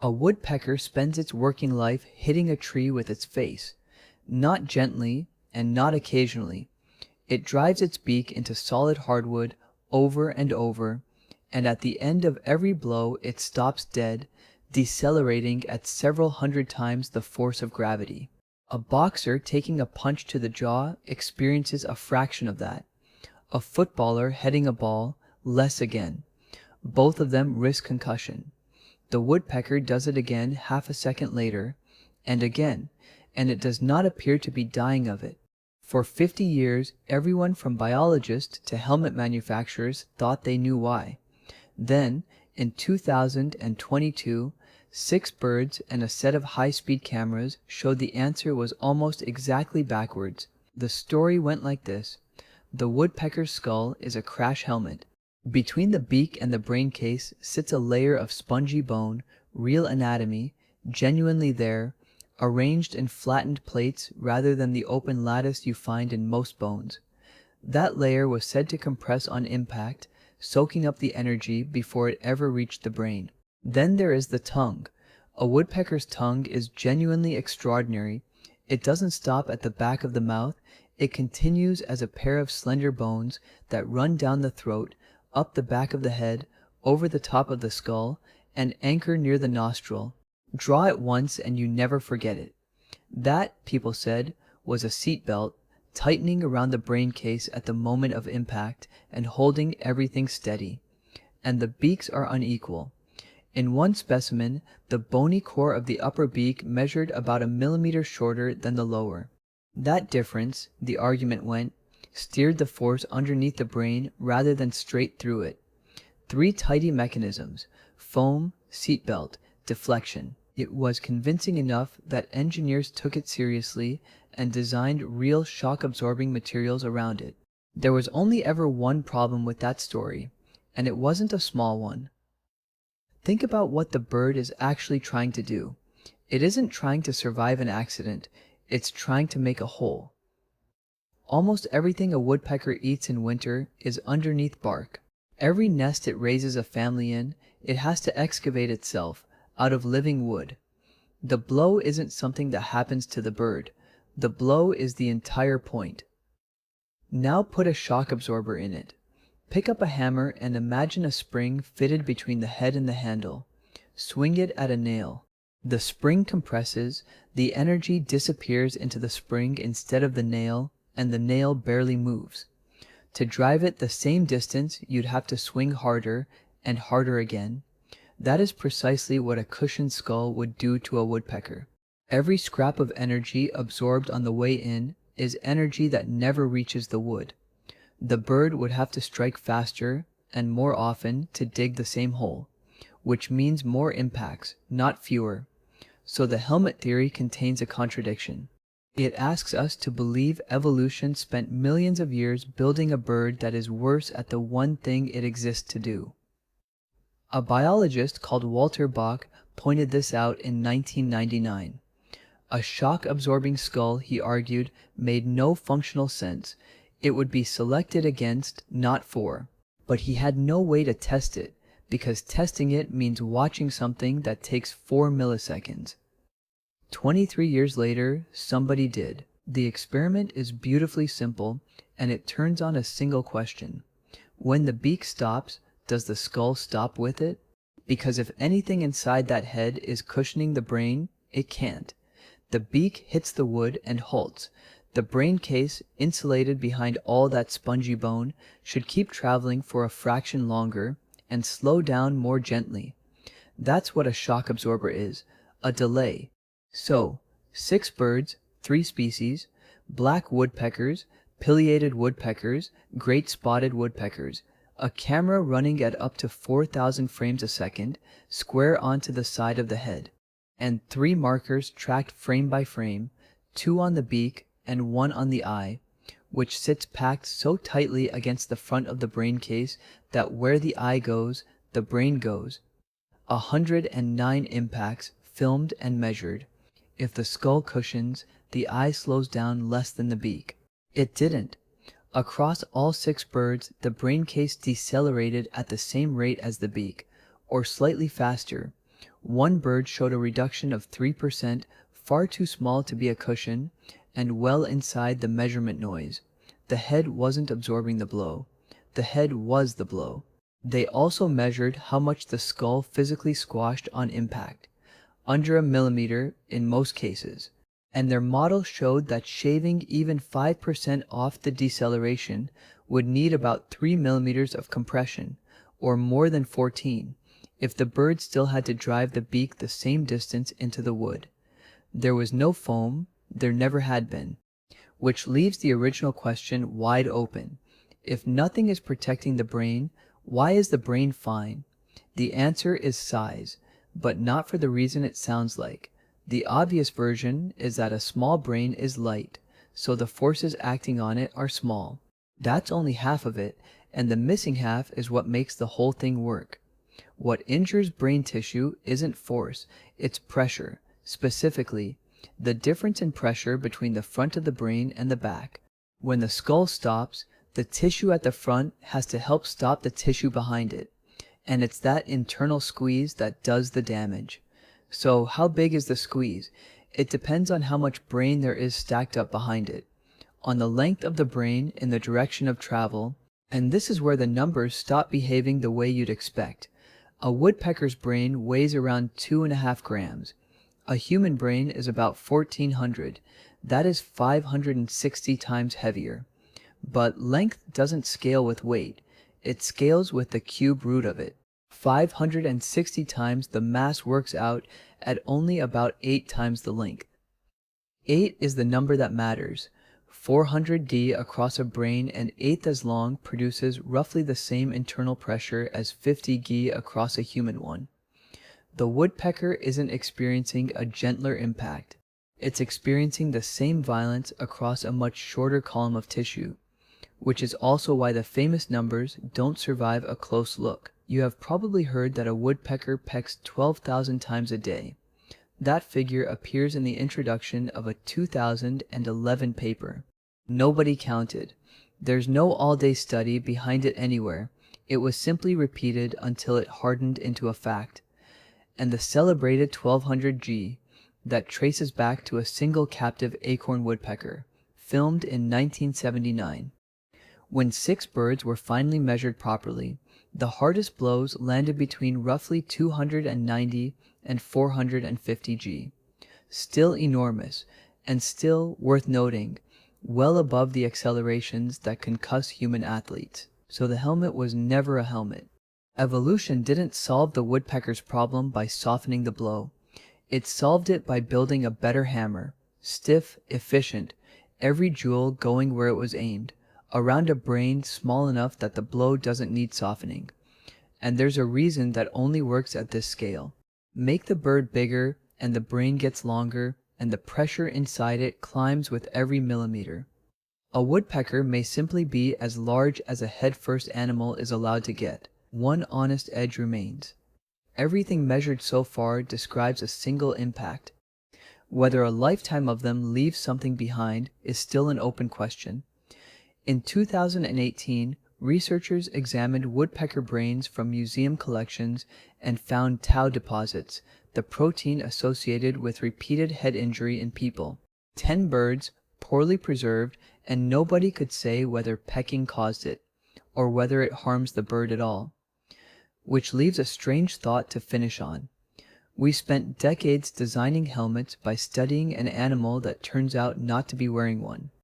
A woodpecker spends its working life hitting a tree with its face, not gently and not occasionally. It drives its beak into solid hardwood over and over, and at the end of every blow it stops dead, decelerating at several hundred times the force of gravity. A boxer taking a punch to the jaw experiences a fraction of that. A footballer heading a ball, less again. Both of them risk concussion. The woodpecker does it again half a second later, and again, and it does not appear to be dying of it. For 50 years, everyone from biologists to helmet manufacturers thought they knew why. Then, in 2022, 6 birds and a set of high-speed cameras showed the answer was almost exactly backwards. The story went like this. The woodpecker's skull is a crash helmet. Between the beak and the brain case sits a layer of spongy bone, real anatomy, genuinely there, arranged in flattened plates rather than the open lattice you find in most bones. That layer was said to compress on impact, soaking up the energy before it ever reached the brain. Then there is the tongue. A woodpecker's tongue is genuinely extraordinary. It doesn't stop at the back of the mouth. It continues as a pair of slender bones that run down the throat, up the back of the head, over the top of the skull, and anchor near the nostril. Draw it once and you never forget it. That, people said, was a seat belt, tightening around the brain case at the moment of impact and holding everything steady. And the beaks are unequal. In one specimen, the bony core of the upper beak measured about a millimeter shorter than the lower. That difference, the argument went, steered the force underneath the brain rather than straight through it. 3 tidy mechanisms: foam, seatbelt, deflection. It was convincing enough that engineers took it seriously and designed real shock-absorbing materials around it. There was only ever one problem with that story, and it wasn't a small one. Think about what the bird is actually trying to do. It isn't trying to survive an accident, it's trying to make a hole. Almost everything a woodpecker eats in winter is underneath bark. Every nest it raises a family in, it has to excavate itself out of living wood. The blow isn't something that happens to the bird. The blow is the entire point. Now put a shock absorber in it. Pick up a hammer and imagine a spring fitted between the head and the handle. Swing it at a nail. The spring compresses, the energy disappears into the spring instead of the nail, and the nail barely moves. To drive it the same distance, you'd have to swing harder and harder again. That is precisely what a cushioned skull would do to a woodpecker. Every scrap of energy absorbed on the way in is energy that never reaches the wood. The bird would have to strike faster and more often to dig the same hole, which means more impacts, not fewer. So the helmet theory contains a contradiction. It asks us to believe evolution spent millions of years building a bird that is worse at the one thing it exists to do. A biologist called Walter Bach pointed this out in 1999. A shock-absorbing skull, he argued, made no functional sense. It would be selected against, not for. But he had no way to test it, because testing it means watching something that takes 4 milliseconds. 23 years later, somebody did. The experiment is beautifully simple, and it turns on a single question. When the beak stops, does the skull stop with it? Because if anything inside that head is cushioning the brain, it can't. The beak hits the wood and halts. The brain case, insulated behind all that spongy bone, should keep traveling for a fraction longer and slow down more gently. That's what a shock absorber is, a delay. So, 6 birds, 3 species, black woodpeckers, pileated woodpeckers, great spotted woodpeckers, a camera running at up to 4,000 frames a second, square onto the side of the head, and 3 markers tracked frame by frame, 2 on the beak and 1 on the eye, which sits packed so tightly against the front of the brain case that where the eye goes, the brain goes. 109 impacts, filmed and measured. If the skull cushions, the eye slows down less than the beak. It didn't. Across all 6 birds, the brain case decelerated at the same rate as the beak, or slightly faster, One bird showed a reduction of 3%, far too small to be a cushion, and well inside the measurement noise. The head wasn't absorbing the blow. The head was the blow. They also measured how much the skull physically squashed on impact, under a millimeter in most cases. And their model showed that shaving even 5% off the deceleration would need about 3 millimeters of compression, or more than 14, if the bird still had to drive the beak the same distance into the wood. There was no foam, there never had been, which leaves the original question wide open. If nothing is protecting the brain, why is the brain fine? The answer is size, but not for the reason it sounds like. The obvious version is that a small brain is light, so the forces acting on it are small. That's only half of it, and the missing half is what makes the whole thing work. What injures brain tissue isn't force, it's pressure. Specifically, the difference in pressure between the front of the brain and the back. When the skull stops, the tissue at the front has to help stop the tissue behind it, and it's that internal squeeze that does the damage. So how big is the squeeze? It depends on how much brain there is stacked up behind it, on the length of the brain in the direction of travel, and this is where the numbers stop behaving the way you'd expect. A woodpecker's brain weighs around 2.5 grams. A human brain is about 1,400. That is 560 times heavier. But length doesn't scale with weight. It scales with the cube root of it. 560 times the mass works out at only about 8 times the length. 8 is the number that matters. 400 D across a brain an eighth as long produces roughly the same internal pressure as 50 G across a human one. The woodpecker isn't experiencing a gentler impact. It's experiencing the same violence across a much shorter column of tissue, which is also why the famous numbers don't survive a close look. You have probably heard that a woodpecker pecks 12,000 times a day. That figure appears in the introduction of a 2011 paper. Nobody counted. There's no all-day study behind it anywhere. It was simply repeated until it hardened into a fact. And the celebrated 1200 G that traces back to a single captive acorn woodpecker, filmed in 1979. When 6 birds were finally measured properly, the hardest blows landed between roughly 290 and 450 G. Still enormous, and still worth noting, well above the accelerations that concuss human athletes. So the helmet was never a helmet. Evolution didn't solve the woodpecker's problem by softening the blow. It solved it by building a better hammer, stiff, efficient, every jewel going where it was aimed, around a brain small enough that the blow doesn't need softening. And there's a reason that only works at this scale. Make the bird bigger, and the brain gets longer, and the pressure inside it climbs with every millimeter. A woodpecker may simply be as large as a head-first animal is allowed to get. One honest edge remains. Everything measured so far describes a single impact. Whether a lifetime of them leaves something behind is still an open question. In 2018, researchers examined woodpecker brains from museum collections and found tau deposits, the protein associated with repeated head injury in people. 10 birds, poorly preserved, and nobody could say whether pecking caused it, or whether it harms the bird at all. Which leaves a strange thought to finish on. We spent decades designing helmets by studying an animal that turns out not to be wearing one.